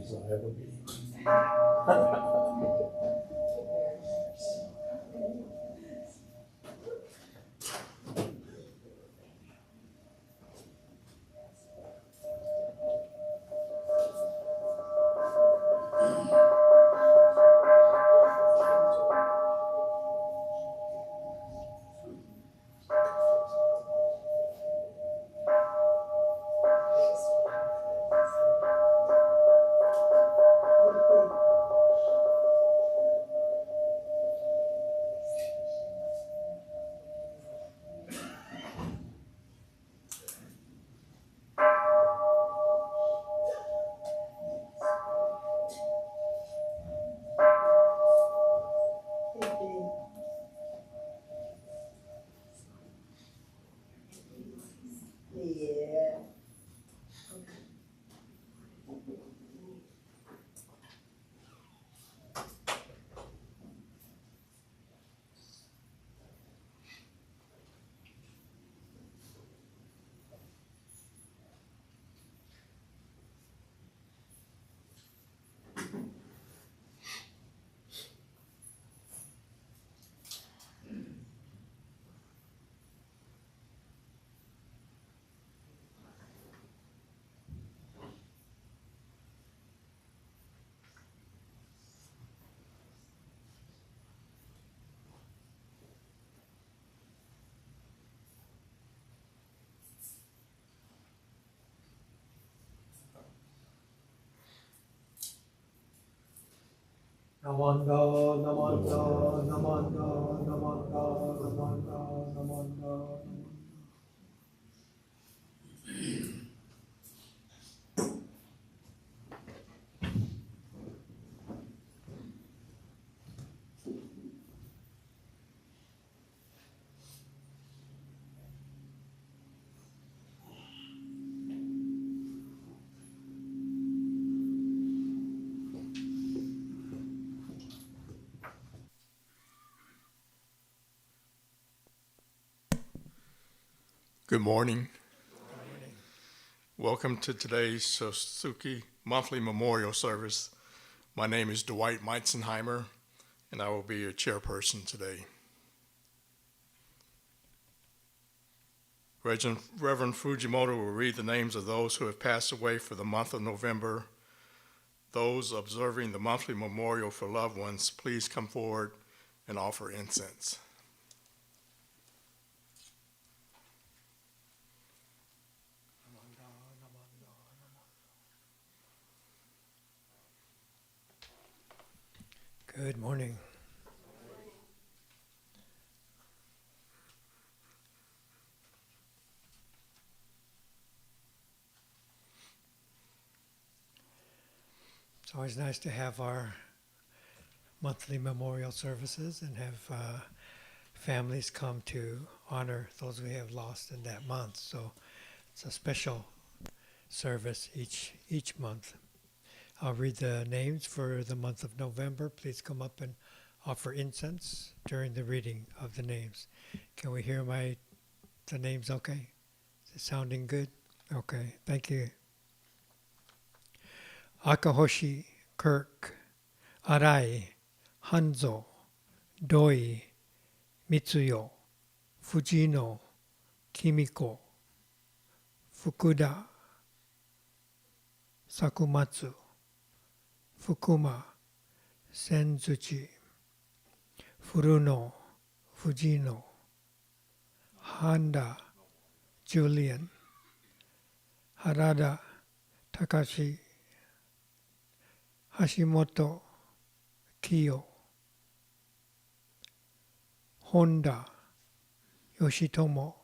happiest I'll ever be. Namanda, Namanda, Namanda, Namanda, Namanda, Namanda. Good morning. Welcome to today's Shotsuki Monthly Memorial Service. My name is Dwight Meitzenheimer, and I will be your chairperson today. Reverend Fujimoto will read the names of those who have passed away for the month of November. Those observing the monthly memorial for loved ones, please come forward and offer incense. Good morning. It's always nice to have our monthly memorial services and have families come to honor those we have lost in that month. So it's a special service each month. I'll read the names for the month of November. Please come up and offer incense during the reading of the names. Can we hear the names okay? Is it sounding good? Okay, thank you. Akahoshi, Kirk, Arai, Hanzo, Doi, Mitsuyo, Fujino, Kimiko, Fukuda, Sakumatsu, Fukuma, Senzuchi, Furuno, Fujino, Handa, Julian, Harada, Takashi, Hashimoto, Kyo, Honda, Yoshitomo,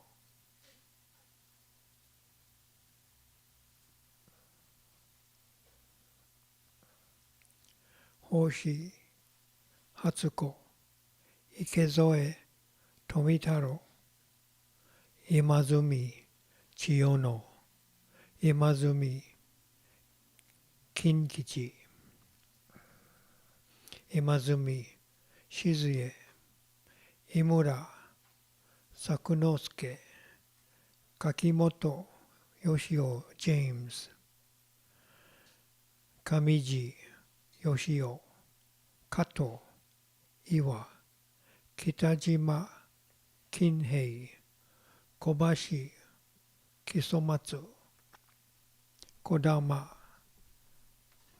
Hoshi, Hatsuko, Ikezoe, Tomitaro, Imazumi, Chiyono, Imazumi, Kinkichi, Imazumi, Shizuye, Imura, Sakunosuke, Kakimoto, Yoshio, James, 上地義雄、加藤、岩、北島、金平、小橋、木曽松、児玉、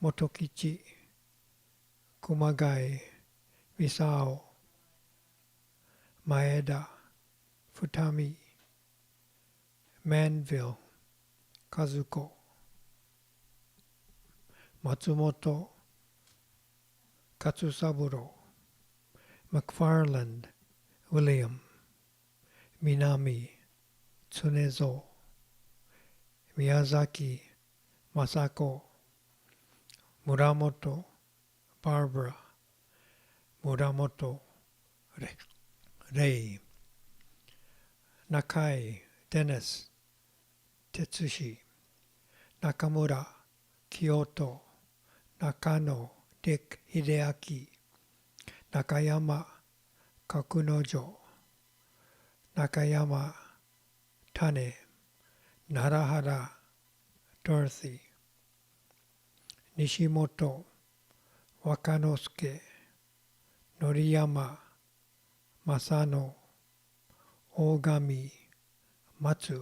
元吉、熊谷、三沢、前田、二見、Manville、和子、松本、勝三郎、McFarland、William、南、常蔵、宮崎、雅子、村本、Barbara、村本、レイ、中井、Dennis、哲司、中村、清人、中野、Dick、秀明、中山、角之丞、中山、種、奈良原、Dorothy、西本、若之助、則山、正野、大神、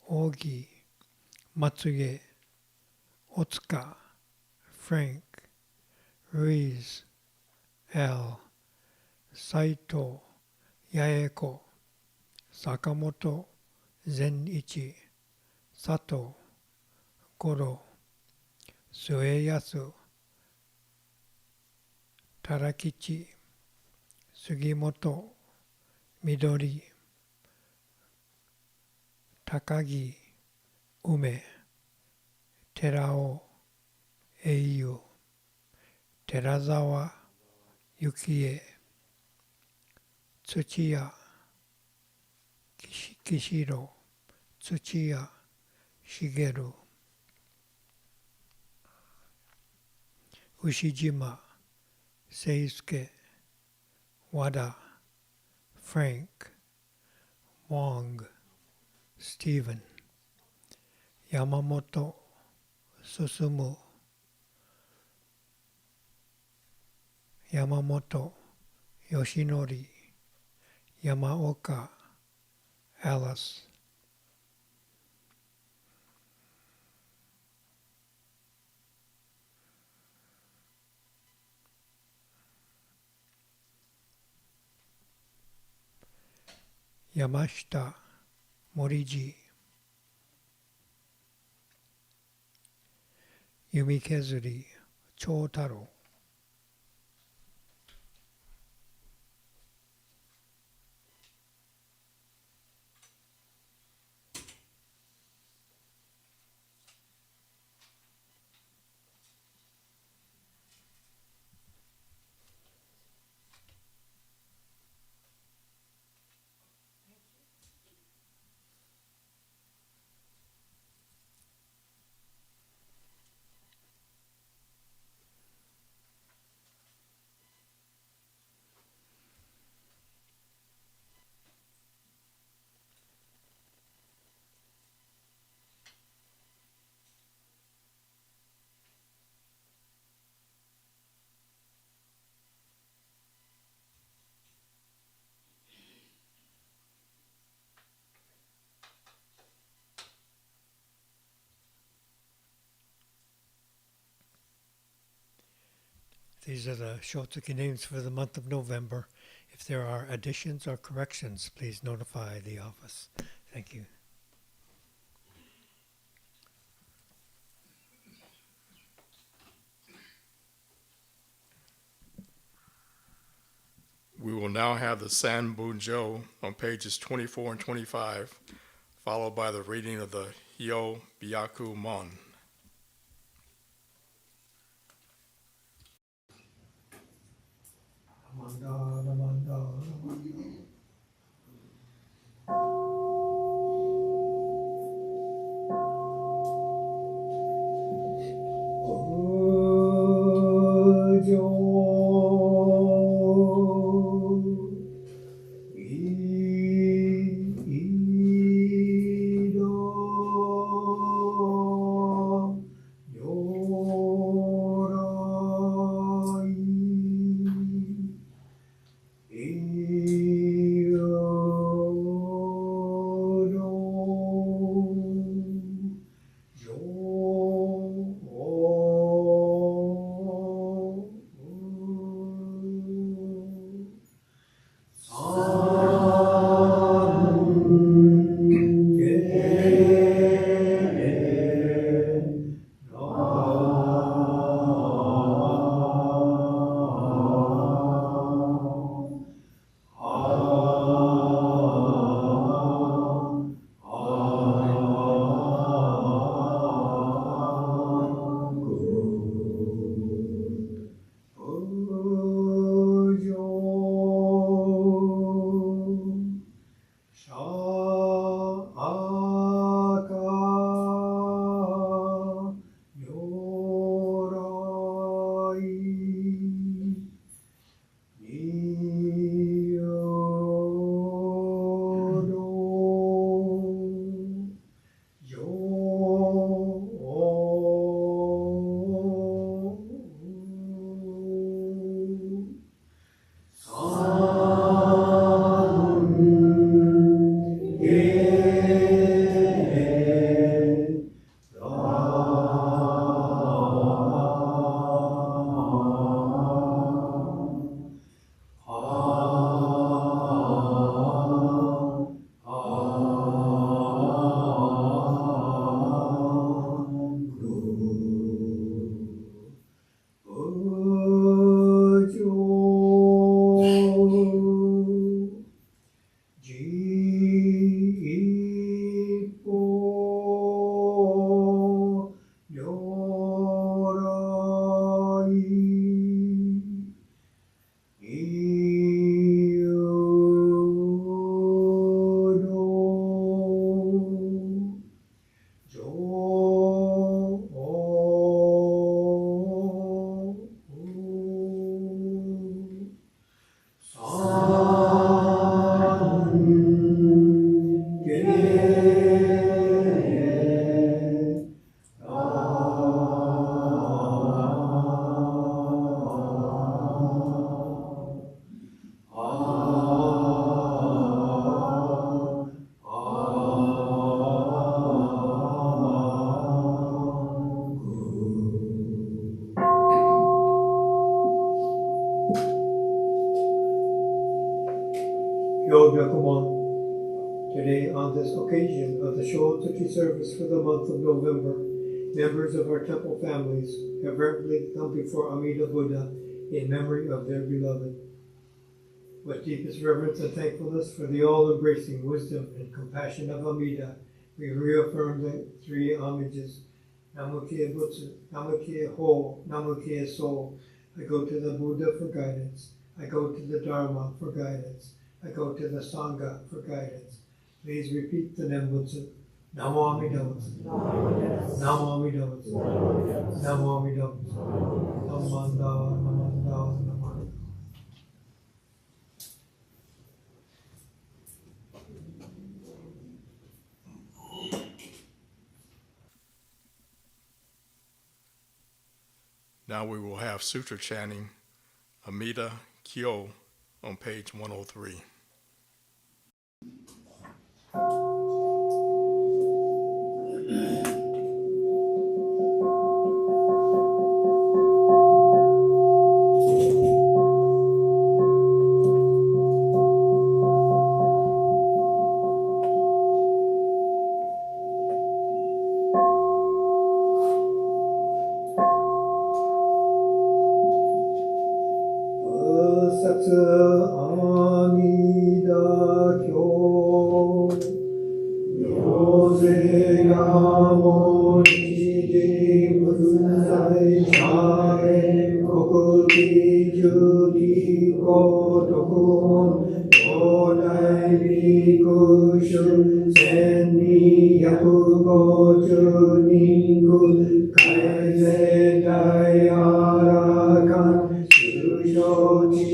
松、扇、松江、大塚、Frank、Ruiz、Al、斎藤、八重子、坂本、善一、佐藤、五郎、末安、忠吉、杉本、緑、高木、梅、寺尾、英雄、寺沢、幸恵、土屋、岸路、土屋、茂、牛島、聖介、和田、Frank、Wong、Stephen、山本、進、山本、義則、山岡、Alice、山下、森次、弓削り、長太郎、These are the Shotsuki names for the month of November. If there are additions or corrections, please notify the office. Thank you. We will now have the Sanbunjo on pages 24 and 25, followed by the reading of the Hyo Byaku Mon. Namanda, namanda, namanda. Yo Kumon. Today, on this occasion of the Shotsuki service for the month of November, members of our temple families have reverently come before Amida Buddha in memory of their beloved. With deepest reverence and thankfulness for the all-embracing wisdom and compassion of Amida, we reaffirm the three homages. Namu Amida Butsu, Namu Amida Ho, Namu Amida Soul. I go to the Buddha for guidance. I go to the Dharma for guidance. I go to the Sangha for guidance. Please repeat the Nembutsu. Namu Amida Butsu. Namu Amida Butsu. Namu Amida Butsu. Namanda, Namanda, Namanda. Now we will have sutra chanting Amida Kyo on page 103. Amida Kyo, Yose Gamo Niji Musai Shai Kokuki Juki Kotokun Kodai Bikushu Senni Yakugo Juningu Kaise Dayarakan Shushochi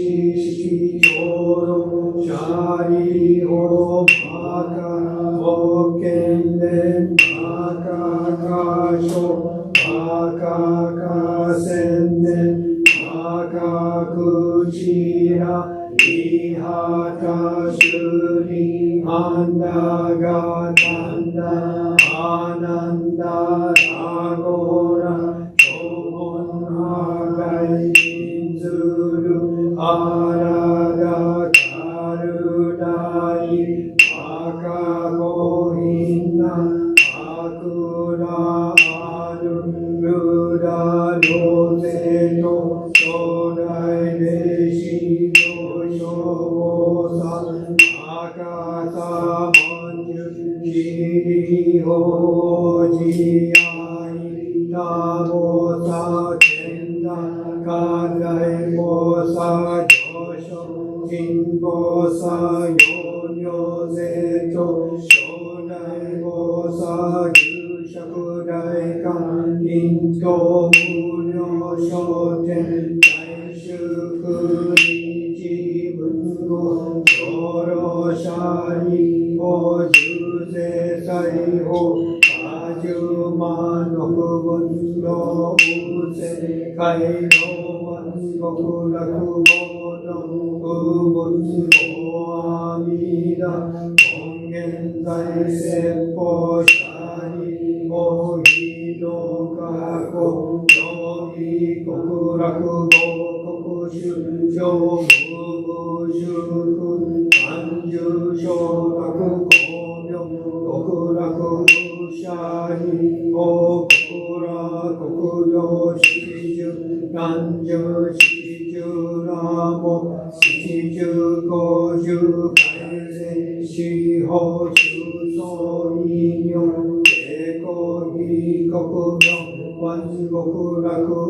Choro Shari Ho Maka Mokenden Maka Kasho Maka Kasenden Maka Kuchira Ihata Shuri Andagatanda Ananda Agora Chobon Hagai Zuru Arada Karudai Maka Gohina Akura Anu Ruda Doseto Sodai Deshi Yoshobosa Akasa Manju Shiri Hojiyai Tabosa Kenda Kadai Bosa Josho Jinbosa Yonyo Zeto Shodai Bosa Yushakudai Kan Into Munyo Shoten Daishuku Nichi Bungo Shoro Shari Ho Juse Sai Ho Ajuman Okubundo Use Kaino Gokuraku Bodo Ubutsu Amida Kongen Dai Seppo Shari Ohido Kako Yogi Gokuraku Gokokushu Shomu Shuku Anju Shoraku Komyo Gokuraku Shari O Gokura Gokudo Shiju Ranju Shiju Ramo Shiju Goju Kaise Shiho Shuso Inyo Eko Hi Gokuro Wan Gokuraku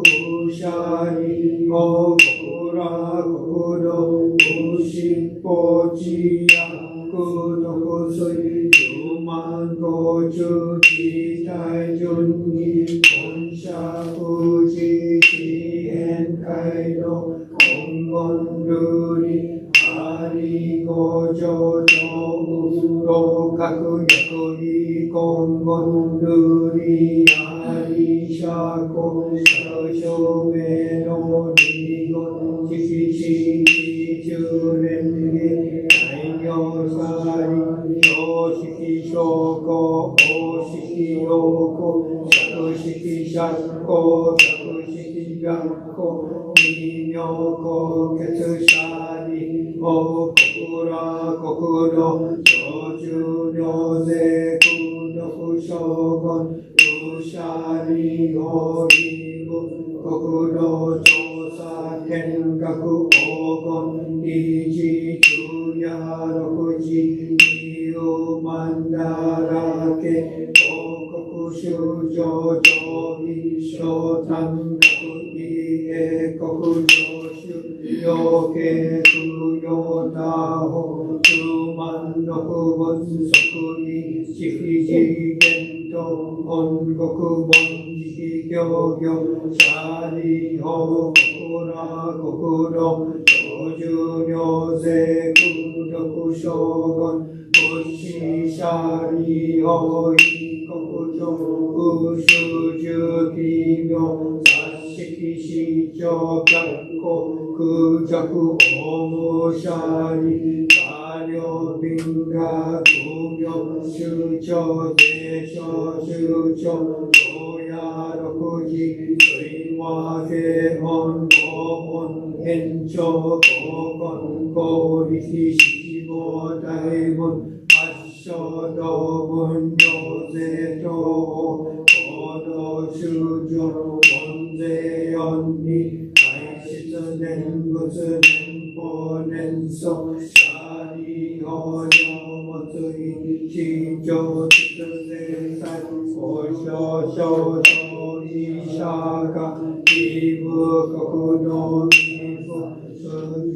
Ushari O Gokura Gokudo Ushippo Chiya Kudoku Sui Yuman Goju Jitai Junni Konsha Fuji Shien Kaido Kongon Duri Hari Gojo Jogu Rokaku Yakuri Kongon Duri Hari Shako Shosho Meno Nigon Chikichi Churenge Kainyo Sari Yoshiki Shoko Oshiki Yoko Shakushiki Shako Shakushiki Gakko Ninyoko Ketsu Shari おこくら国土長寿行税空読将軍武者利法義部国土調査見学黄金一昼夜六時二遊万だらけ報告修上上位小短学英国上修要計空要打法十万六分即位式次元と本国本式行業シャリ法国ら国土長寿行税空読将軍物資シャリ法異国上空襲十奇妙雑式市長学校空弱大武者理下領賓が空業州長税所州長長夜六時水和平本公本延長公本公力七号大門発祥道分業税等行動修上本税四に排出念仏念法念僧シャリ法上物意地上秩税祭法少少少医者が義務国の義務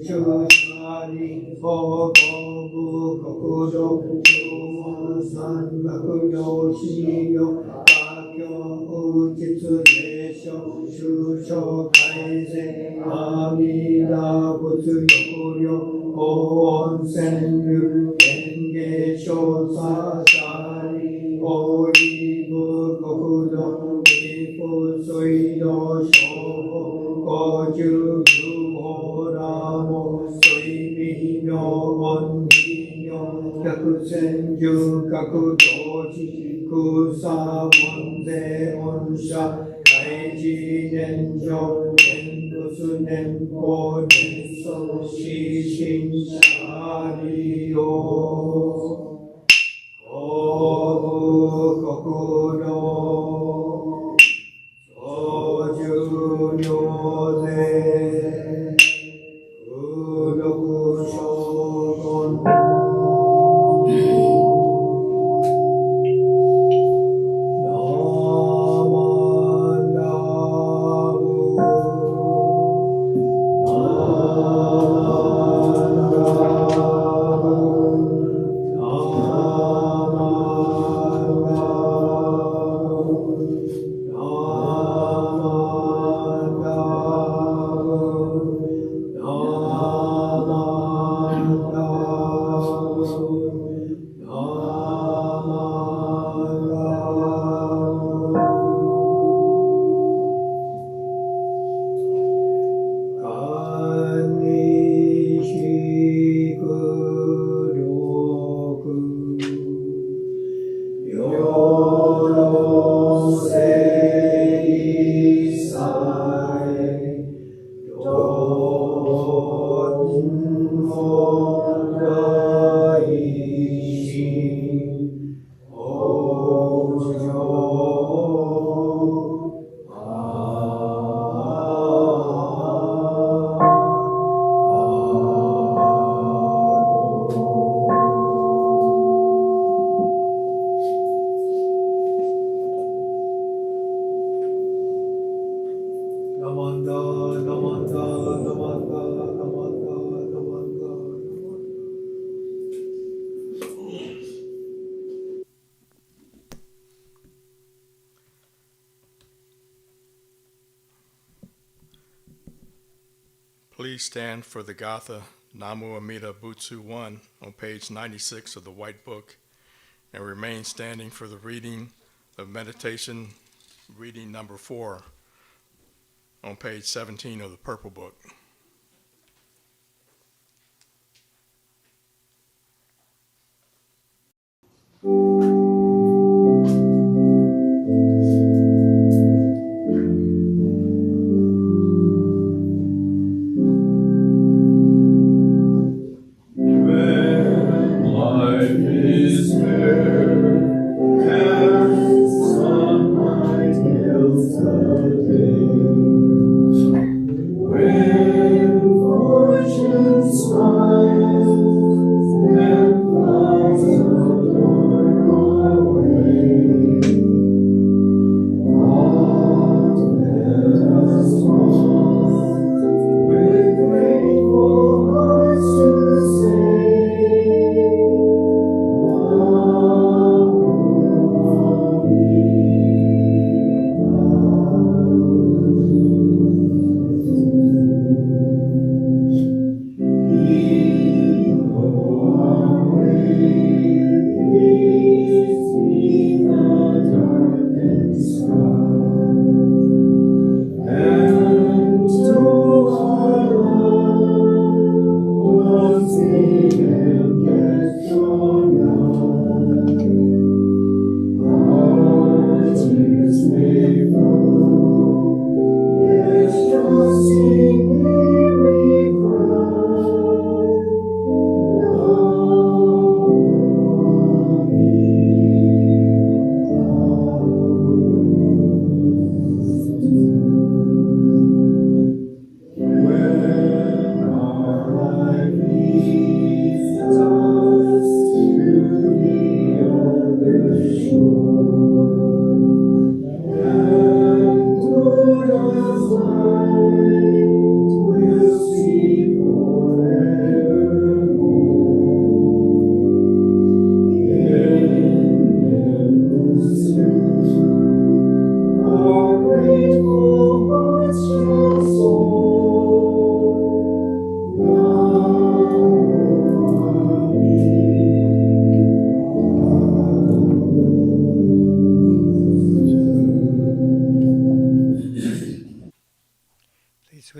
中シャリ法公部国土中門山岳領資料家教実霊書修書改善阿弥陀仏力量高温泉流演芸調査シャリ大義部国土一夫水道商法五十九法ラモ水微妙音微妙百千十角同時空差門税恩赦開示念上念仏念法念僧死心シャリオ法部国土長寿行税空読将軍Please stand for the Gatha, Namu Amida Butsu 1 on page 96 of the White Book, and remain standing for the reading of meditation, reading number 4 on page 17 of the Purple Book.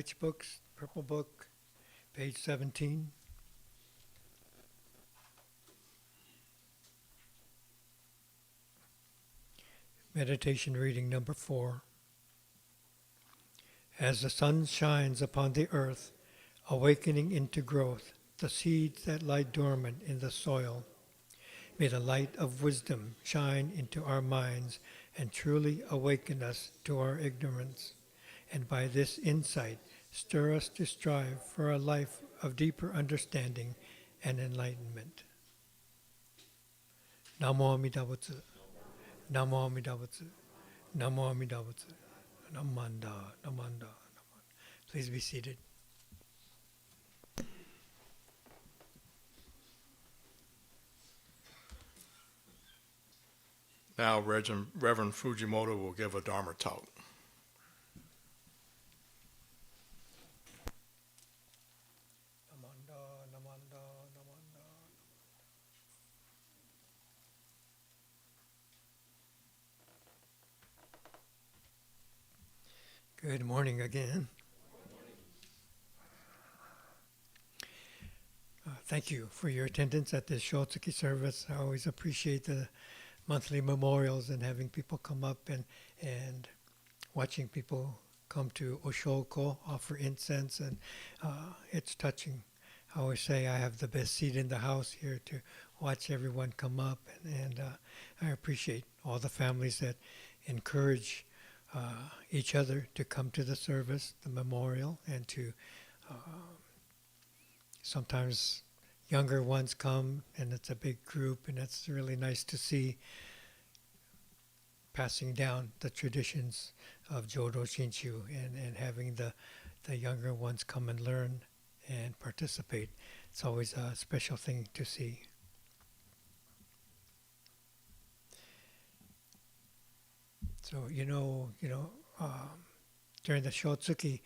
which books? Purple book, page 17. Meditation reading number 4. As the sun shines upon the earth, awakening into growth the seeds that lie dormant in the soil, may the light of wisdom shine into our minds and truly awaken us to our ignorance, and by this insight stir us to strive for a life of deeper understanding and enlightenment. Namu Amida Butsu. Namu Amida Butsu. Namu Amida Butsu. Namanda, Namanda, Namanda. Please be seated. Now, Reverend Fujimoto will give a Dharma talk. Namanda, Namanda, Namanda. Good morning again. Thank you for your attendance at this Shotsuki service. I always appreciate the monthly memorials and having people come up and watching people come to Oshoko, offer incense, and it's touching. I always say I have the best seat in the house here to watch everyone come up, and I appreciate all the families that encourage each other to come to the service, the memorial, and to sometimes younger ones come, and it's a big group, and it's really nice to see passing down the traditions of Jodo Shinshu and having the younger ones come and learn and participate. It's always a special thing to see. So, during the Shotsuki,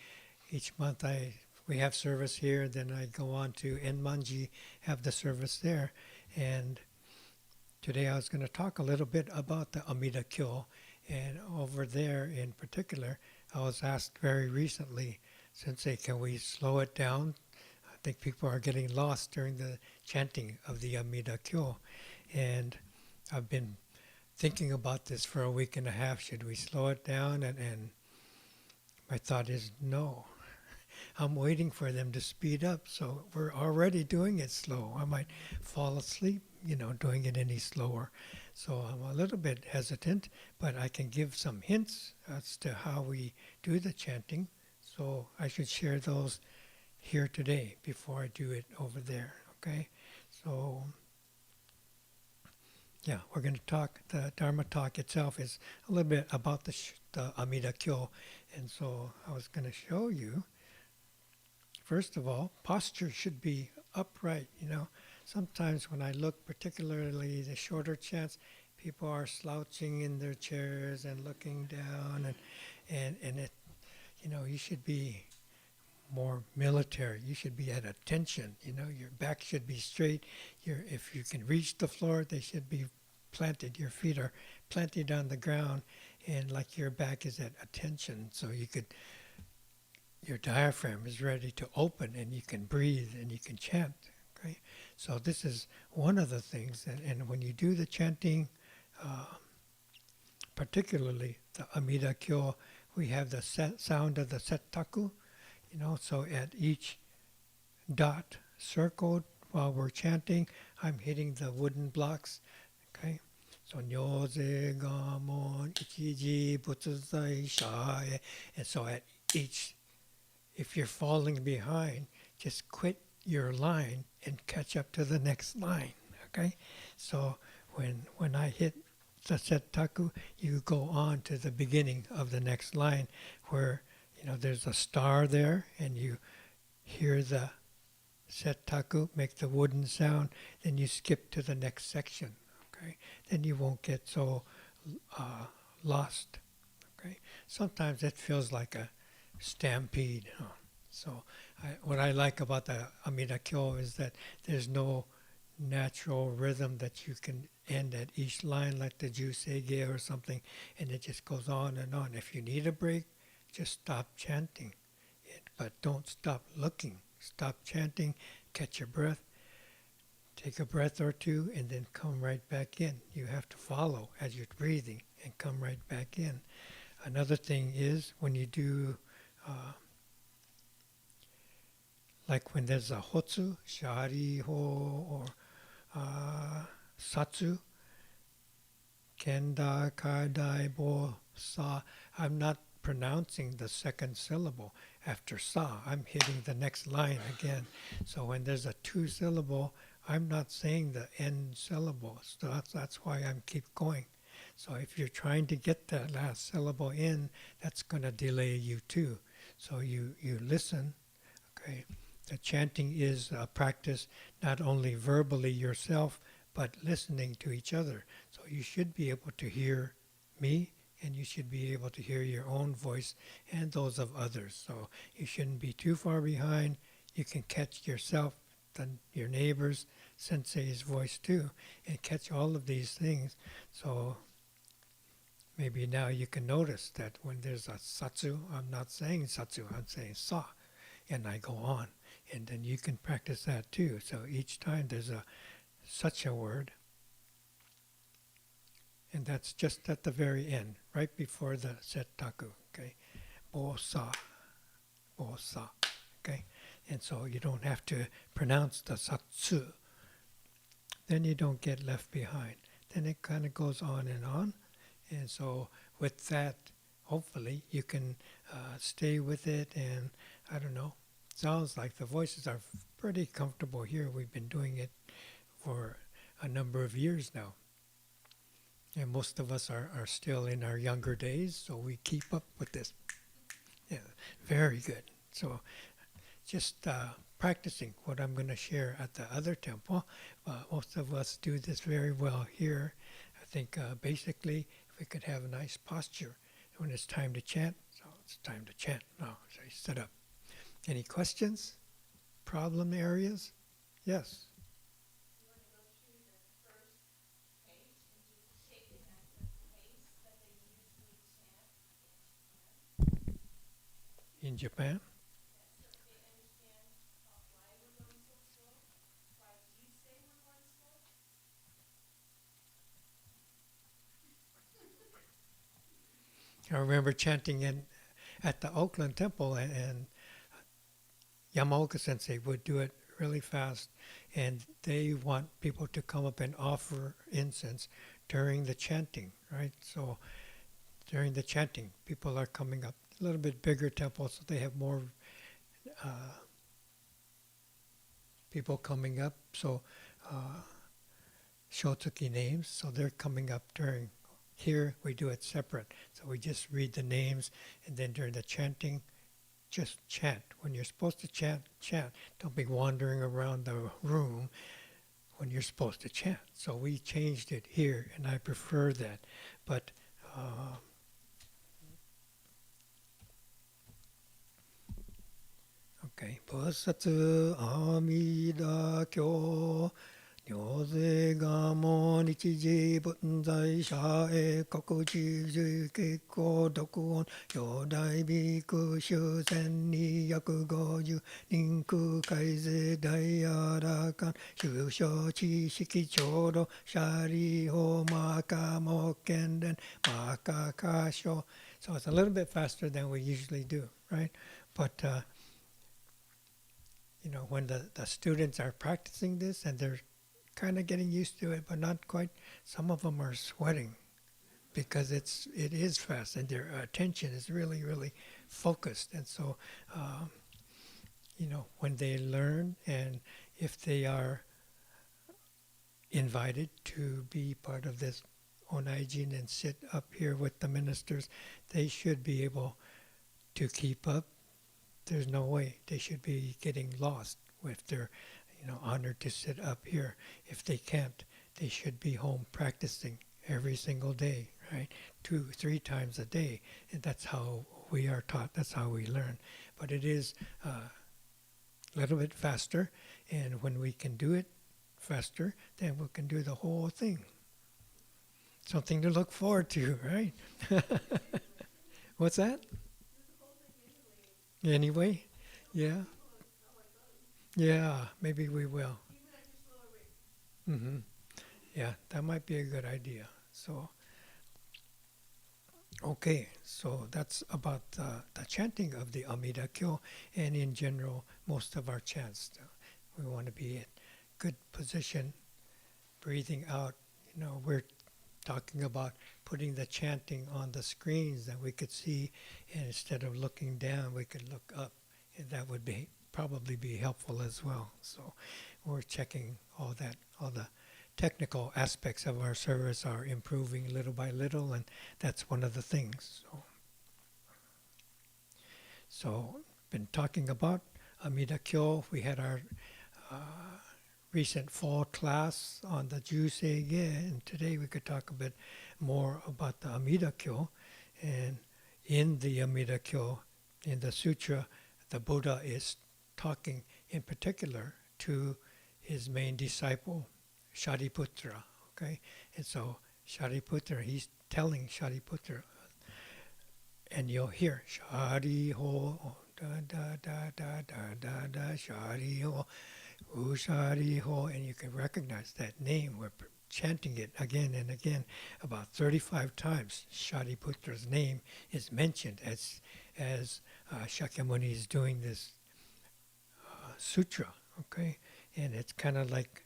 each month we have service here, then I go on to Enmanji, have the service there. And today I was going to talk a little bit about the Amida Kyo. And over there in particular, I was asked very recently, Sensei, can we slow it down? I think people are getting lost during the chanting of the Amida Kyo. And I've been thinking about this for a week and a half. Should we slow it down? And my thought is no. I'm waiting for them to speed up, so we're already doing it slow. I might fall asleep, doing it any slower. So I'm a little bit hesitant, but I can give some hints as to how we do the chanting. So I should share those here today before I do it over there, okay? So, yeah, we're going to talk, the Dharma talk itself is a little bit about the Amida Kyo. And so I was going to show you. First of all, posture should be upright, Sometimes when I look, particularly the shorter chants, people are slouching in their chairs and looking down, and it, you should be more military. You should be at attention, your back should be straight. If you can reach the floor, they should be planted. Your feet are planted on the ground, and like your back is at attention, so your diaphragm is ready to open, and you can breathe and you can chant. Okay, so this is one of the things. And when you do the chanting, particularly the Amida Kyo, we have the sound of the setaku. So at each dot circled while we're chanting, I'm hitting the wooden blocks. Okay, so nyoze gamon ichiji butsuzai shae, and so at each. If you're falling behind, just quit your line and catch up to the next line, okay? So when I hit the setaku, you go on to the beginning of the next line where, there's a star there, and you hear the setaku make the wooden sound, then you skip to the next section, okay? Then you won't get so lost, okay? Sometimes it feels like a stampede. So what I like about the Amida Kyo is that there's no natural rhythm that you can end at each line like the Jusege or something, and it just goes on and on. If you need a break, just stop chanting. but don't stop looking. Stop chanting, catch your breath, take a breath or two, and then come right back in. You have to follow as you're breathing and come right back in. Another thing is when you do, like when there's a hotsu, shari ho, or satsu, kenda, kadai, bo, sa. I'm not pronouncing the second syllable after sa. I'm hitting the next line again. So when there's a two syllable, I'm not saying the end syllable. So that's why I'm keep going. So if you're trying to get that last syllable in, that's going to delay you too. So you listen, okay? The chanting is a practice not only verbally yourself, but listening to each other. So you should be able to hear me, and you should be able to hear your own voice and those of others. So you shouldn't be too far behind. You can catch yourself, your neighbors, sensei's voice too, and catch all of these things. So maybe now you can notice that when there's a satsu, I'm not saying satsu, I'm saying sa, and I go on. And then you can practice that too. So each time there's such a word, and that's just at the very end, right before the setaku, okay? Bo sa, okay? And so you don't have to pronounce the satsu. Then you don't get left behind. Then it kind of goes on. And so with that, hopefully you can stay with it. And I don't know, sounds like the voices are pretty comfortable here. We've been doing it for a number of years now. And most of us are still in our younger days, so we keep up with this. Yeah, very good. So just practicing what I'm going to share at the other temple. Most of us do this very well here. I think basically if we could have a nice posture when it's time to chant, so it's time to chant now. So you sit up. Any questions? Problem areas? Yes. You want to go through the first page and just take it at the pace that they usually chant in Japan? In Japan? So if they understand why we're going so slow, why you say we're going slow. I remember chanting at the Oakland Temple, and Yamaoka Sensei would do it really fast, and they want people to come up and offer incense during the chanting, right? So during the chanting, people are coming up. A little bit bigger temple, so they have more people coming up. So Shotsuki names, so they're coming up during. Here we do it separate. So we just read the names, and then during the chanting, just chant. When you're supposed to chant, chant. Don't be wandering around the room when you're supposed to chant. So we changed it here, and I prefer that. But okay. Bosatsu Amida Kyo. 行税がも日時分在者へ国知事結構読音表大ビク修千250人空海税大アラカン修正知識長老シャリホマカモケンレンマカカショ So it's a little bit faster than we usually do, right? But you know, when the students are practicing this and they're kind of getting used to it, but not quite. Some of them are sweating because it is fast, and their attention is really, really focused. And so, you know, when they learn, and if they are invited to be part of this onaijin and sit up here with the ministers, they should be able to keep up. There's no way they should be getting lost if they're honored to sit up here. If they can't, they should be home practicing every single day, right? 2-3 times a day. And that's how we are taught. That's how we learn. But it is a little bit faster. And when we can do it faster, then we can do the whole thing. Something to look forward to, right? What's that? Anyway, Yeah. Yeah, maybe we will. Mm-hmm. Yeah, that might be a good idea. So, okay, so that's about the chanting of the Amida Kyo, and in general, most of our chants. We want to be in good position, breathing out. You know, we're talking about putting the chanting on the screens that we could see, and instead of looking down, we could look up, and that would be probably be helpful as well. So, we're checking all that, all the technical aspects of our service are improving little by little, and that's one of the things. So been talking about Amida Kyo. We had our recent fall class on the Juseige, and today we could talk a bit more about the Amida Kyo. And in the Amida Kyo, in the sutra, the Buddha is talking in particular to his main disciple, Shariputra. Okay, and so Shariputra, he's telling Shariputra, and you'll hear Shari ho da da da da da da da Shari ho, Shari ho, and you can recognize that name. We're chanting it again and again, about 35 times. Shariputra's name is mentioned as Shakyamuni is doing this sutra. Okay, and it's kind of like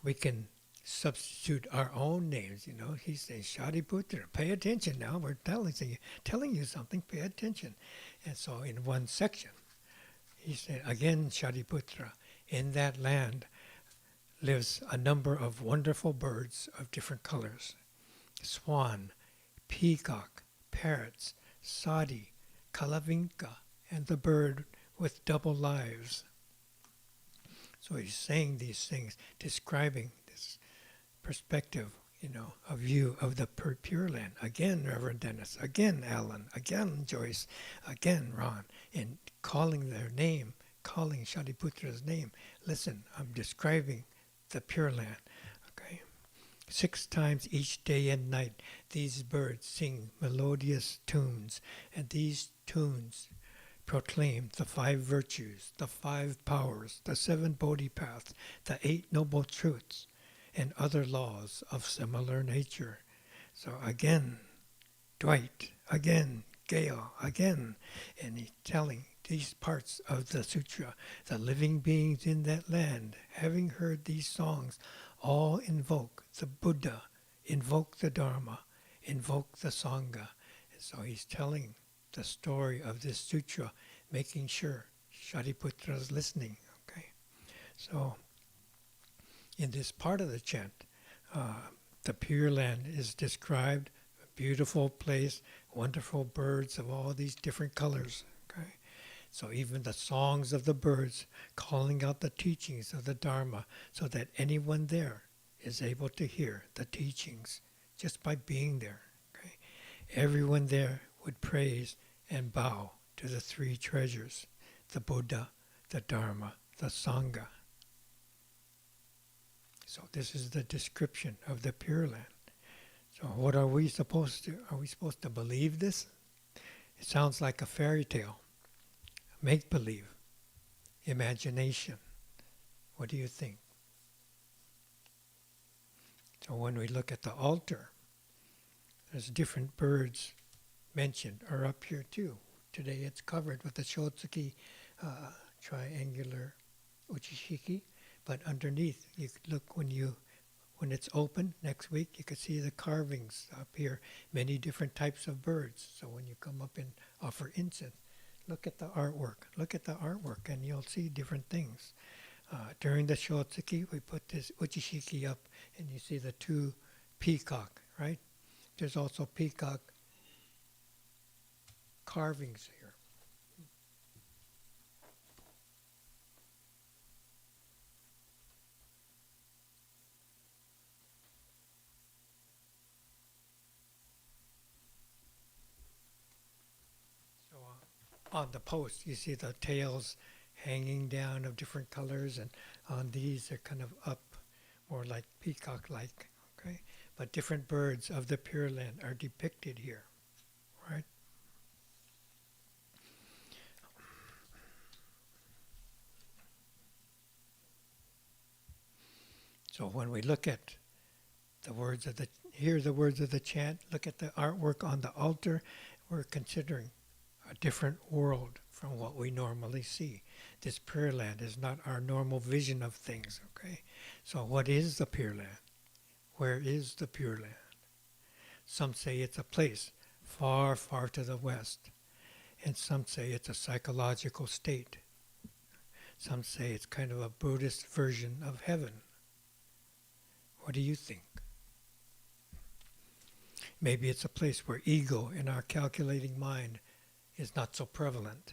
we can substitute our own names. You know, he says, Shariputra, pay attention now. We're telling you something, pay attention. And so in one section, he said, again, Shariputra, in that land lives a number of wonderful birds of different colors. Swan, peacock, parrots, sadi, kalavinka, and the bird with double lives. So he's saying these things, describing this perspective, you know, a view of the Pure Land. Again, Reverend Dennis. Again, Alan. Again, Joyce. Again, Ron. And calling their name, calling Shariputra's name. Listen, I'm describing the Pure Land. Okay. 6 times each day and night, these birds sing melodious tunes, and these tunes proclaim the 5 virtues, the 5 powers, the 7 bodhipaths, the 8 noble truths, and other laws of similar nature. So again, Dwight, again, Gail, again, and he's telling these parts of the sutra, the living beings in that land, having heard these songs, all invoke the Buddha, invoke the Dharma, invoke the Sangha. And so he's telling the story of this sutra, making sure Shariputra is listening. Okay, so in this part of the chant, the Pure Land is described, a beautiful place, wonderful birds of all these different colors. Okay, so even the songs of the birds calling out the teachings of the Dharma, so that anyone there is able to hear the teachings just by being there. Okay, everyone there would praise and bow to the 3 treasures, the Buddha, the Dharma, the Sangha. So this is the description of the Pure Land. So what are we supposed to? Are we supposed to believe this? It sounds like a fairy tale, make-believe, imagination. What do you think? So when we look at the altar, there's different birds mentioned are up here too. Today it's covered with the Shotsuki triangular uchishiki, but underneath you could look when it's open next week, you could see the carvings up here, many different types of birds. So when you come up and offer incense, look at the artwork, and you'll see different things. During the Shotsuki, we put this uchishiki up, and you see the 2 peacock, right? There's also peacock carvings here. So on the post, you see the tails hanging down of different colors, and on these they're kind of up, more like peacock-like. Okay, but different birds of the Pure Land are depicted here, right? So when we look at hear the words of the chant, look at the artwork on the altar, we're considering a different world from what we normally see. This Pure Land is not our normal vision of things, okay? So what is the Pure Land? Where is the Pure Land? Some say it's a place far, far to the west. And some say it's a psychological state. Some say it's kind of a Buddhist version of heaven. What do you think? Maybe it's a place where ego in our calculating mind is not so prevalent.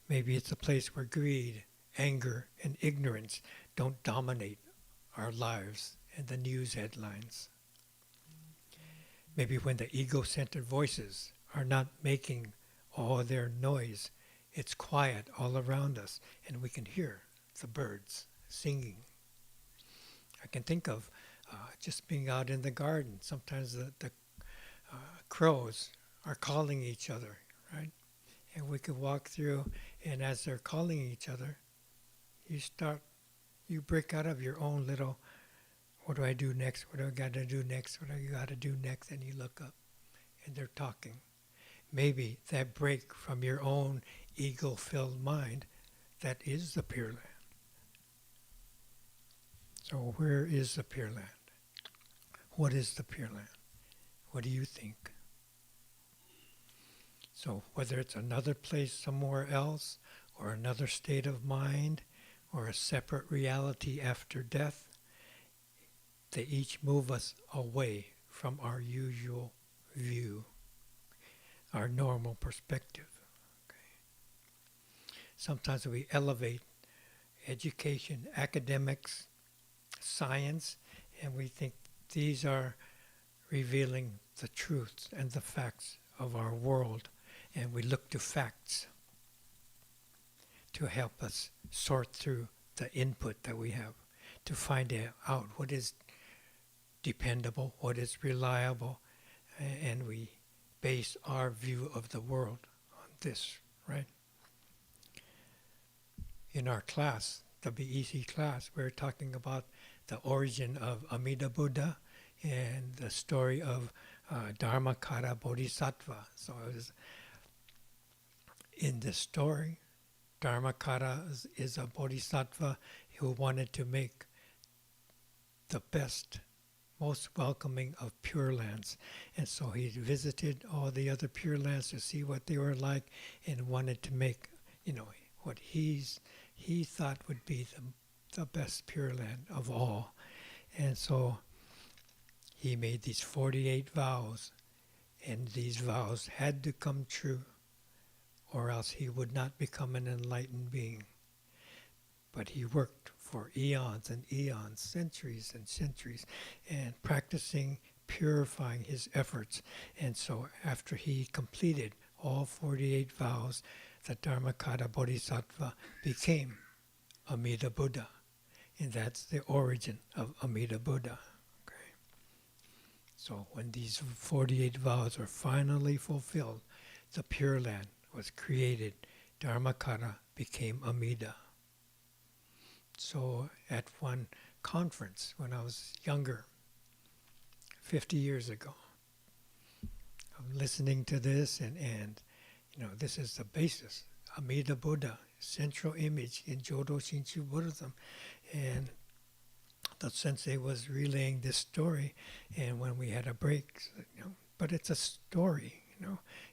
Maybe it's a place where greed, anger, and ignorance don't dominate our lives and the news headlines. Maybe when the ego-centered voices are not making all their noise, it's quiet all around us and we can hear the birds singing. I can think of just being out in the garden. Sometimes the crows are calling each other, right? And we could walk through, and as they're calling each other, you break out of your own little, what do I do next? What do I got to do next? What do I got to do next? And you look up, and they're talking. Maybe that break from your own ego-filled mind, that is the Pure Land. So where is the Pure Land? What is the Pure Land? What do you think? So whether it's another place somewhere else, or another state of mind, or a separate reality after death, they each move us away from our usual view, our normal perspective. Okay. Sometimes we elevate education, academics, science, and we think these are revealing the truths and the facts of our world, and we look to facts to help us sort through the input that we have, to find out what is dependable, what is reliable, and we base our view of the world on this, right? In our class, the BEC class, we're talking about the origin of Amida Buddha and the story of Dharma Bodhisattva. So it was in this story, Dharmakara is a bodhisattva who wanted to make the best, most welcoming of Pure Lands. And so he visited all the other Pure Lands to see what they were like and wanted to make, what he thought would be the best Pure Land of all. And so he made these 48 vows, and these vows had to come true, or else he would not become an enlightened being. But he worked for eons and eons, centuries and centuries, and practicing, purifying his efforts. And so after he completed all 48 vows, the Dharmakara Bodhisattva became Amida Buddha. And that's the origin of Amida Buddha. Okay. So when these 48 vows are finally fulfilled, the Pure Land was created. Dharmakara became Amida. So at one conference when I was younger, 50 years ago, I'm listening to this and this is the basis. Amida Buddha, central image in Jodo Shinshu Buddhism. And the sensei was relaying this story, and when we had a break, but it's a story,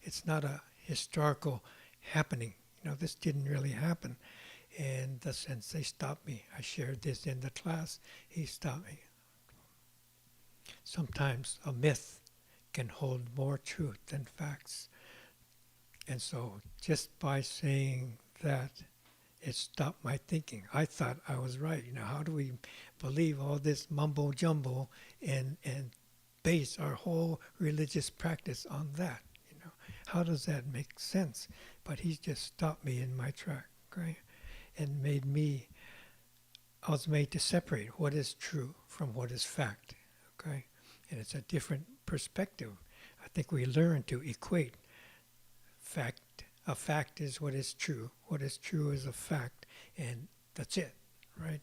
it's not a historical happening. This didn't really happen. And the sensei stopped me. I shared this in the class. He stopped me. Sometimes a myth can hold more truth than facts. And so just by saying that, it stopped my thinking. I thought I was right. How do we believe all this mumbo jumbo and base our whole religious practice on that? How does that make sense? But he just stopped me in my track, okay? And I was made to separate what is true from what is fact, okay? And it's a different perspective. I think we learn to equate fact. A fact is what is true. What is true is a fact, and that's it, right?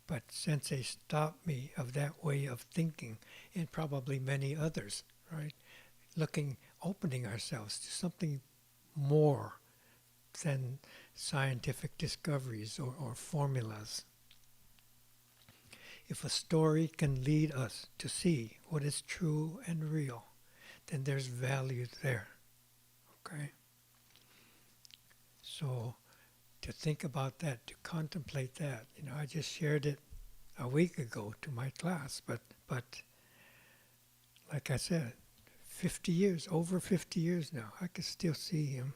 But Sensei stopped me of that way of thinking, and probably many others, right? Opening ourselves to something more than scientific discoveries or formulas. If a story can lead us to see what is true and real, then there's value there. Okay? So to think about that, to contemplate that, I just shared it a week ago to my class, but like I said, 50 years, over 50 years now, I can still see him.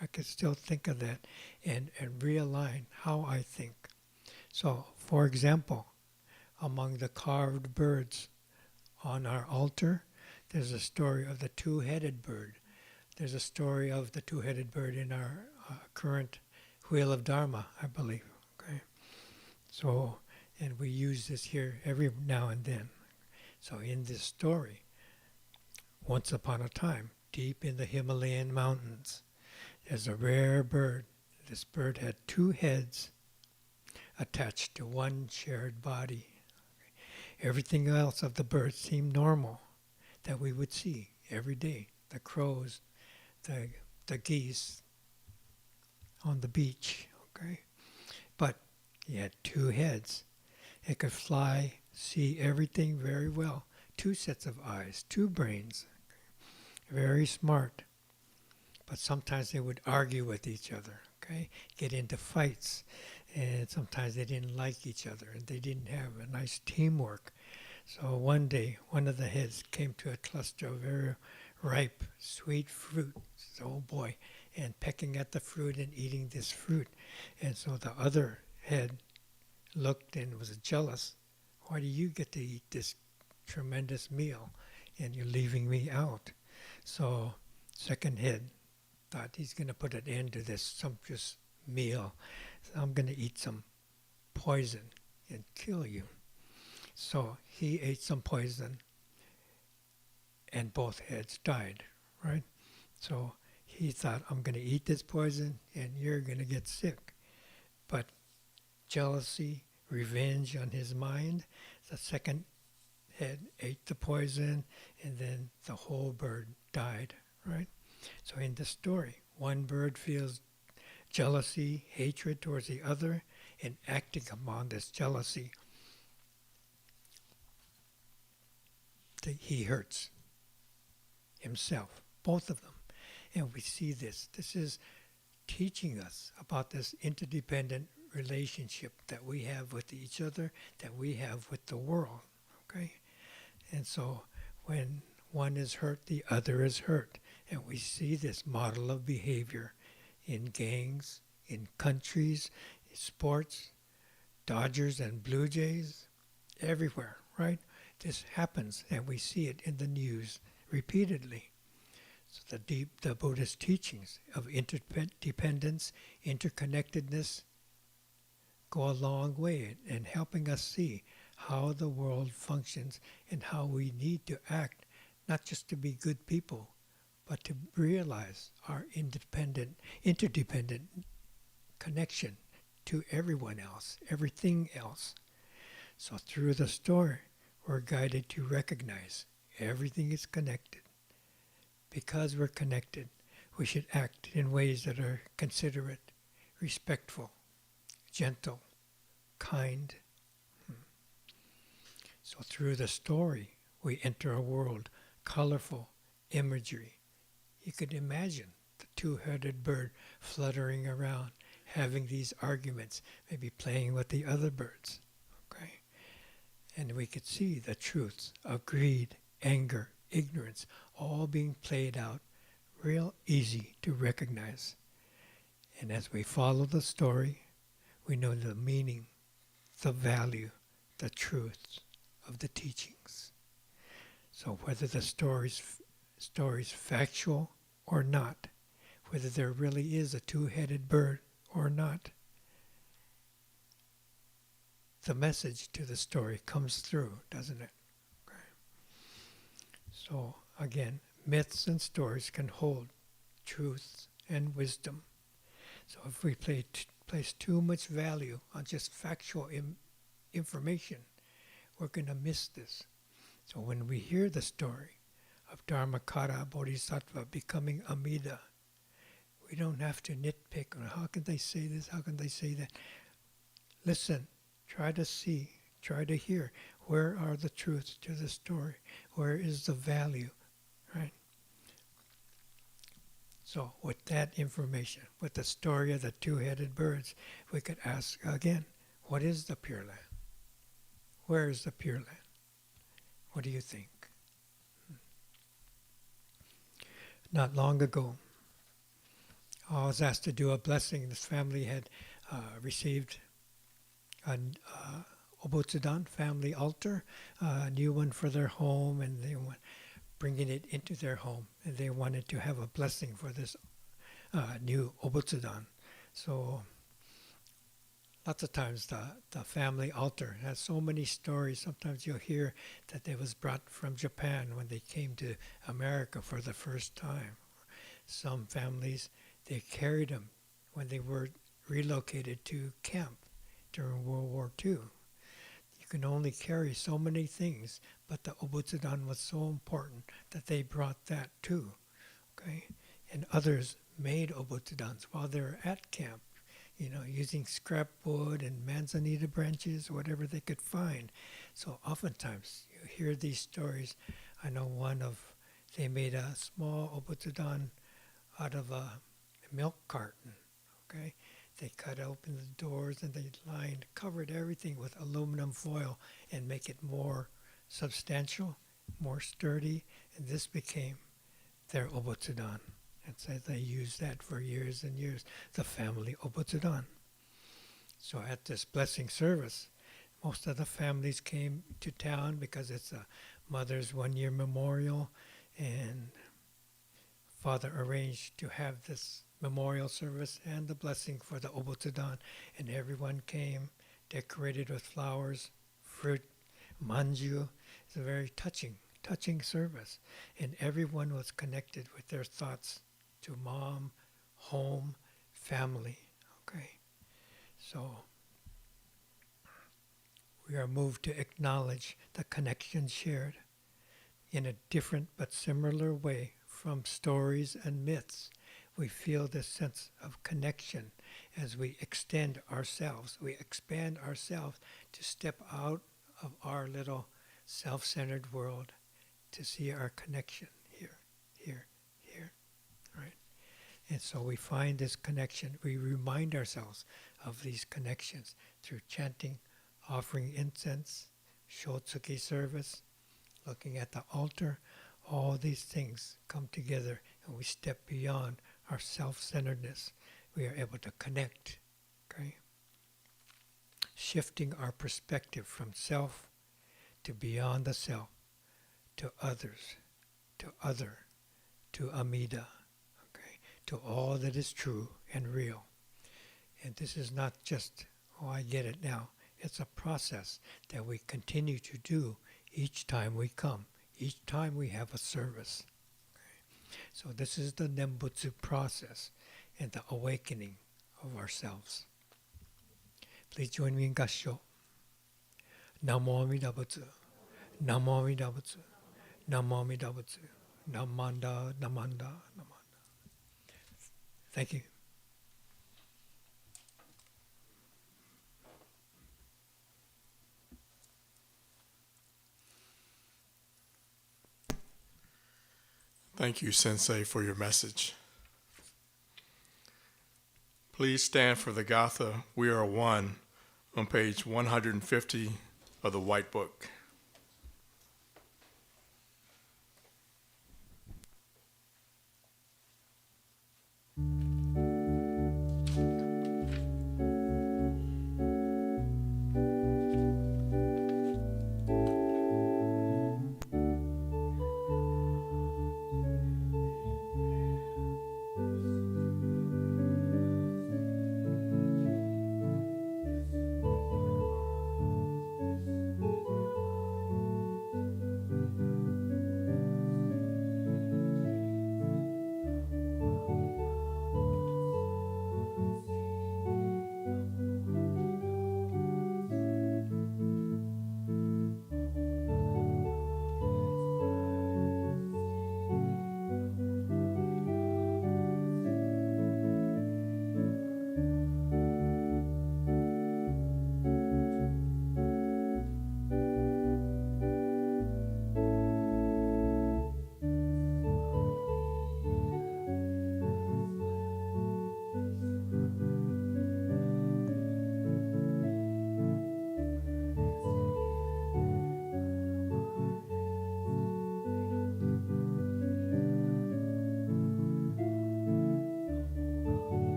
I can still think of that and realign how I think. So, for example, among the carved birds on our altar, there's a story of the two-headed bird. There's a story of the two-headed bird in our current Wheel of Dharma, I believe. Okay, so, and we use this here every now and then. So in this story, once upon a time, deep in the Himalayan mountains, there's a rare bird. This bird had two heads attached to one shared body. Everything else of the bird seemed normal, that we would see every day. The crows, the geese on the beach, okay? But he had two heads. It could fly, see everything very well. Two sets of eyes, two brains. Very smart. But sometimes they would argue with each other, okay? Get into fights. And sometimes they didn't like each other, and they didn't have a nice teamwork. So one day, one of the heads came to a cluster of very ripe, sweet fruit. So, oh boy, and pecking at the fruit and eating this fruit. And so the other head looked and was jealous. Why do you get to eat this tremendous meal, and you're leaving me out? So second head thought, he's going to put an end to this sumptuous meal. I'm going to eat some poison and kill you. So he ate some poison, and both heads died, right? So he thought, I'm going to eat this poison, and you're going to get sick. But jealousy, revenge on his mind, the second head ate the poison, and then the whole bird died, right? So in the story, one bird feels jealousy, hatred towards the other, and acting upon this jealousy, he hurts himself, both of them. And we see this. This is teaching us about this interdependent relationship that we have with each other, that we have with the world, okay? And so when one is hurt, the other is hurt. And we see this model of behavior in gangs, in countries, in sports, Dodgers and Blue Jays, everywhere, right? This happens, and we see it in the news repeatedly. So the Buddhist teachings of interdependence, interconnectedness go a long way in helping us see how the world functions and how we need to act, not just to be good people, but to realize our interdependent connection to everyone else, everything else. So through the story, we're guided to recognize everything is connected. Because we're connected, we should act in ways that are considerate, respectful, gentle, kind. So through the story, we enter a world, colorful imagery. You could imagine the two-headed bird fluttering around, having these arguments, maybe playing with the other birds. Okay? And we could see the truths of greed, anger, ignorance, all being played out real easy to recognize. And as we follow the story, we know the meaning, the value, the truths of the teachings. So whether the story's factual or not, whether there really is a two-headed bird or not, the message to the story comes through, doesn't it? Okay. So again, myths and stories can hold truth and wisdom. So if we place too much value on just factual information, we're going to miss this. So when we hear the story of Dharmakara Bodhisattva becoming Amida, we don't have to nitpick. How can they say this? How can they say that? Listen, try to see, try to hear. Where are the truths to the story? Where is the value, right? So with that information, with the story of the two-headed birds, we could ask again, what is the Pure Land? Where is the Pure Land? What do you think? Not long ago, I was asked to do a blessing. This family had received an Obotsudan family altar, a new one for their home, and they were bringing it into their home. And they wanted to have a blessing for this new Obotsudan. So lots of times the family altar has so many stories. Sometimes you'll hear that it was brought from Japan when they came to America for the first time. Some families, they carried them when they were relocated to camp during World War II. You can only carry so many things, but the Obotsudan was so important that they brought that too. Okay? And others made Obotsudans while they were at camp, using scrap wood and manzanita branches, whatever they could find. So oftentimes you hear these stories. I know they made a small Obotsudan out of a milk carton. Okay, they cut open the doors and they covered everything with aluminum foil and make it more substantial, more sturdy, and this became their Obotsudan. And so they used that for years and years, the family Obotsudan. So at this blessing service, most of the families came to town because it's a mother's one-year memorial, and Father arranged to have this memorial service and the blessing for the Obotsudan, and everyone came, decorated with flowers, fruit, manju. It's a very touching service, and everyone was connected with their thoughts to mom, home, family. Okay, so we are moved to acknowledge the connection shared in a different but similar way from stories and myths. We feel this sense of connection as we extend ourselves. We expand ourselves to step out of our little self-centered world to see our connection here, right? And so we find this connection. We remind ourselves of these connections through chanting, offering incense, Shotsuki service, looking at the altar. All these things come together and we step beyond our self-centeredness. We are able to connect, okay? Shifting our perspective from self to beyond the self, to others, to other, to Amida, okay? To all that is true and real. And this is not just, I get it now. It's a process that we continue to do each time we come, each time we have a service. So this is the Nembutsu process and the awakening of ourselves. Please join me in Gassho. Namu Amida Butsu. Namu Amida Butsu. Namu Amida Butsu. Namanda, Namanda, Namanda. Thank you. Thank you, Sensei, for your message. Please stand for the Gatha, We Are One, on page 150 of the White Book.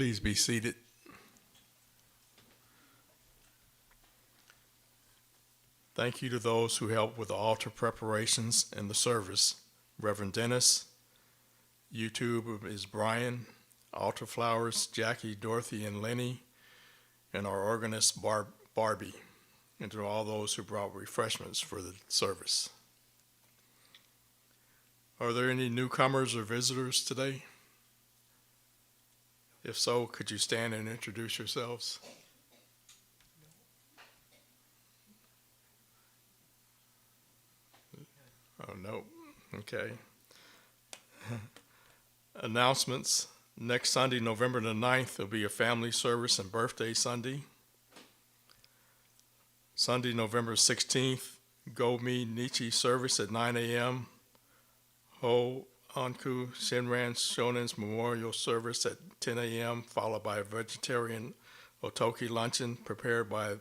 Please be seated. Thank you to those who helped with the altar preparations and the service. Reverend Dennis, YouTube is Brian, altar flowers, Jackie, Dorothy, and Lenny, and our organist, Barbie, and to all those who brought refreshments for the service. Are there any newcomers or visitors today? If so, could you stand and introduce yourselves? Oh, no. Okay. Announcements. Next Sunday, November the 9th, will be a family service and birthday Sunday. Sunday, November 16th, Go-Mi Nichi service at 9 a.m. Ho Anku Shinran Shonen's memorial service at 10 a.m., followed by a vegetarian Otoki luncheon prepared by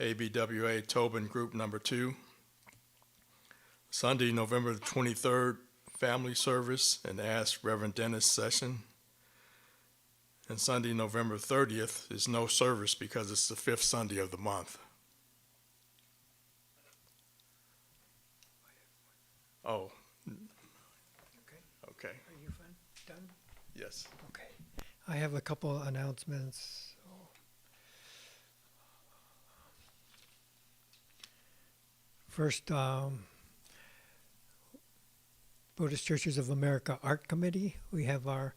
ABWA Tobin Group Number 2. Sunday, November the 23rd, family service and Ask Reverend Dennis session. And Sunday, November 30th, is no service because it's the 5th Sunday of the month. Oh. Okay. Are you done? Yes. Okay. I have a couple announcements. First, Buddhist Churches of America Art Committee. We have our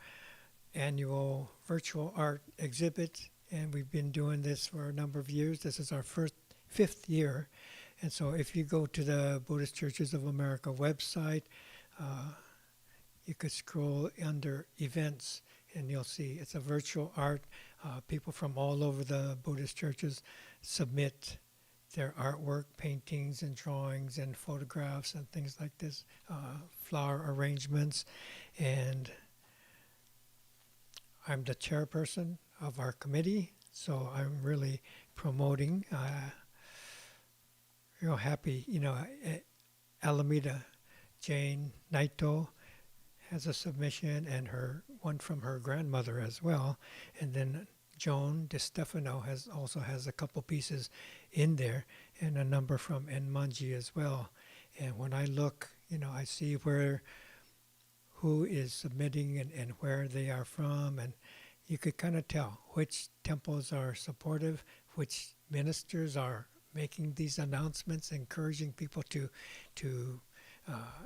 annual virtual art exhibit, and we've been doing this for a number of years. This is our fifth year. And so if you go to the Buddhist Churches of America website, you could scroll under events and you'll see it's a virtual art. People from all over the Buddhist churches submit their artwork, paintings and drawings and photographs and things like this, flower arrangements. And I'm the chairperson of our committee, so I'm really promoting, real happy, Alameda Jane Naito has a submission and one from her grandmother as well. And then Joan DeStefano also has a couple pieces in there and a number from Enmanji as well. And when I look, I see who is submitting and where they are from, and you could kind of tell which temples are supportive, which ministers are making these announcements, encouraging people to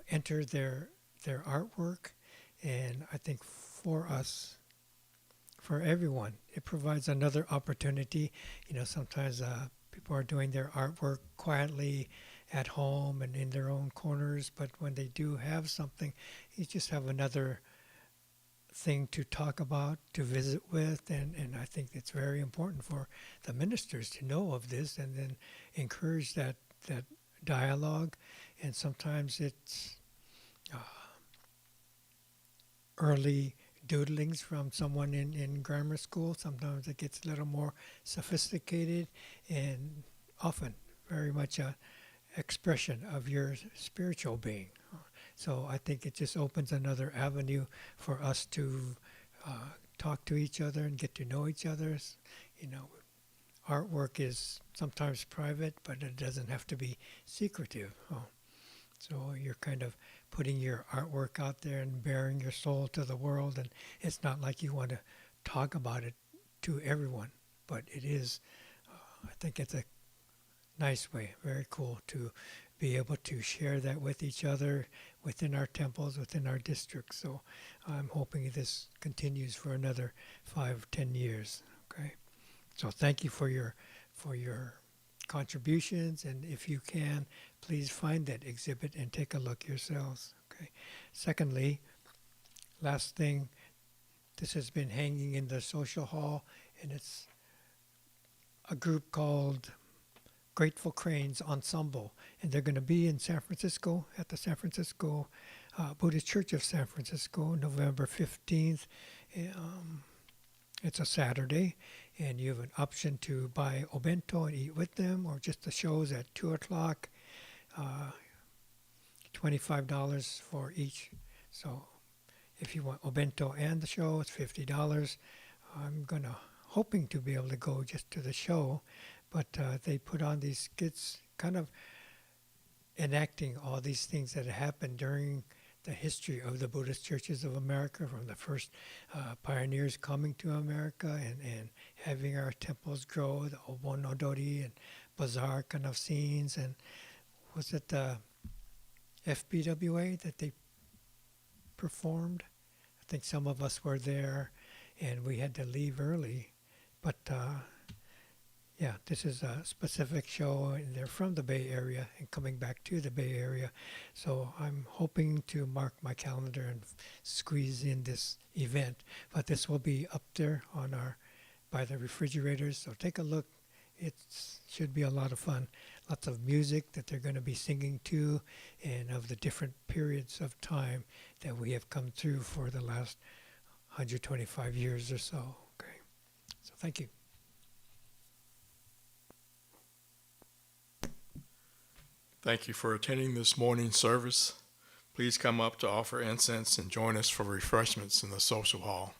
enter their artwork. And I think for us, for everyone, it provides another opportunity. Sometimes people are doing their artwork quietly at home and in their own corners, but when they do have something, you just have another thing to talk about, to visit with, and I think it's very important for the ministers to know of this and then encourage that dialogue. And sometimes it's early doodlings from someone in grammar school. Sometimes it gets a little more sophisticated, and often very much a expression of your spiritual being. So I think it just opens another avenue for us to talk to each other and get to know each other. Artwork is sometimes private, but it doesn't have to be secretive. So you're kind of putting your artwork out there and bearing your soul to the world, and it's not like you want to talk about it to everyone, but it is, I think it's a nice way, very cool to be able to share that with each other within our temples, within our districts. So I'm hoping this continues for another 5-10 years. Okay, so thank you for your contributions, and if you can, please find that exhibit and take a look yourselves. Okay. Secondly, last thing, this has been hanging in the social hall, and it's a group called Grateful Cranes Ensemble, and they're going to be in San Francisco at the San Francisco Buddhist Church of San Francisco, November 15th. It's a Saturday, and you have an option to buy obento and eat with them, or just the shows at 2 o'clock, $25 for each. So if you want obento and the show, it's $50. I'm hoping to be able to go just to the show, but they put on these skits kind of enacting all these things that happened during the history of the Buddhist churches of America, from the first pioneers coming to America and having our temples grow, the Obon Odori and bazaar kind of scenes. And was it the FBWA that they performed? I think some of us were there and we had to leave early. But yeah, this is a specific show, and they're from the Bay Area and coming back to the Bay Area. So I'm hoping to mark my calendar and squeeze in this event. But this will be up there on by the refrigerators. So take a look. It should be a lot of fun. Lots of music that they're going to be singing to, and of the different periods of time that we have come through for the last 125 years or so. Okay. So thank you. Thank you for attending this morning's service. Please come up to offer incense and join us for refreshments in the social hall.